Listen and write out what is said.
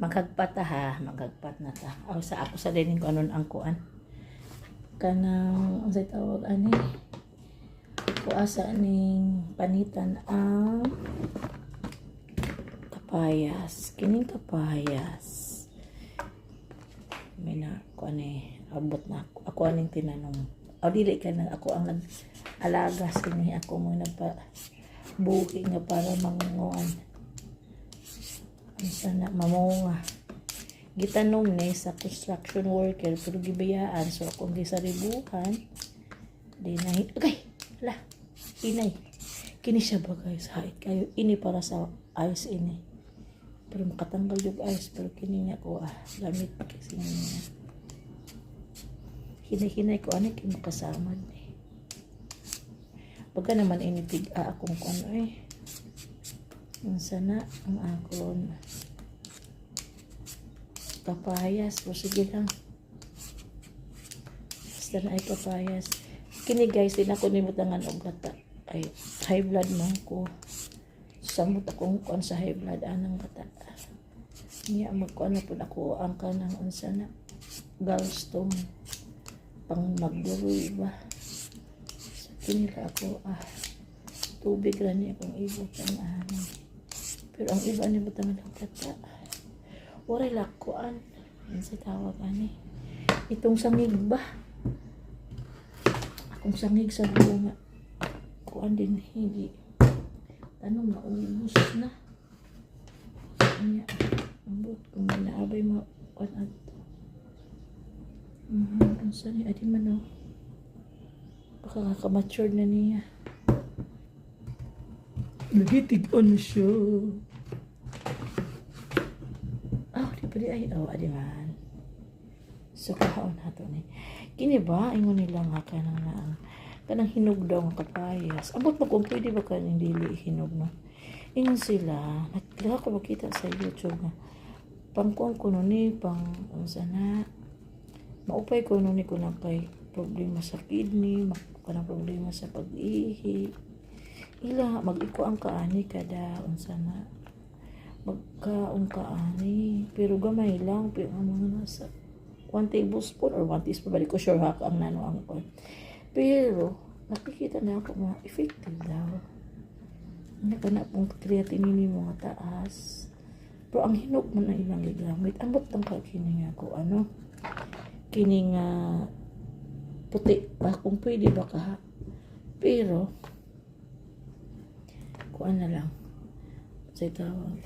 Maghagpat ta ha, maghagpat na ta. Aw sa ako sa dining ko anon ang kuan. Kanang unsay tawag ani? Kuasa ning panitan ang kapayas. Kining kapayas. May na kuan abot na ako. Ako aning tinanong. Aw dili ka na ako ang nag-alaga sini ako mo nagpa buhi nga para manguan. Sana mamunga. Gitanong ni sa construction worker pero gibayaan so akong gisaribuhan di na okay la inay kini siya ba guys height kayo ini para sa ice ini pero makatanggal yung ice pero kini nga ko gamit kasi niya hinay ko ano kini makasama ni pagka naman initig akong ano sana ang akon kapayas o sige lang basta na ay kapayas kini guys din ako nimutangan og gata ay high blood man ko samot akong kuan sa high blood anang gata niya magkuan na po ako ang kanang unsa na gallstone pang magduroy ba so, kinila ako tubig lang niya akong ibutan pero ang iba ni butangan og gata waray lakuan yan sa tawag itong sangig ba akong sangig sa bunga kuan din hindi tanong maubos na niya ambot kung may naabay mo kuan at ang sani adi man baka kakamature na niya nahitig on siya. Pwede ay, adi man. So, kahaon nato ni. Kini ba, ingon nila nga kanang hinog daw nga kapayas. Abot mo kung pwede ba kaning dili hinog no? Ingon sila, nagkila ko makita sa YouTube nga, pangkuang ko nun pang, sana, maupay ko nun ko na kay problema sa kidney, kanang problema sa pag-ihi. Ila, mag-iko ang kaani kada, sana, magkaon kaani pero gamay lang pero ang mga nasa 1 tablespoon or 1 teaspoon balik ko sure ha ang nano ang ko pero nakikita na ako mga effective daw na pong creatinine mo nga taas pero ang hinog mo na ilang gigamit ambot lang ka kini nga ko kini nga puti pa kung pwede ba ka pero kuan na lang sa tawag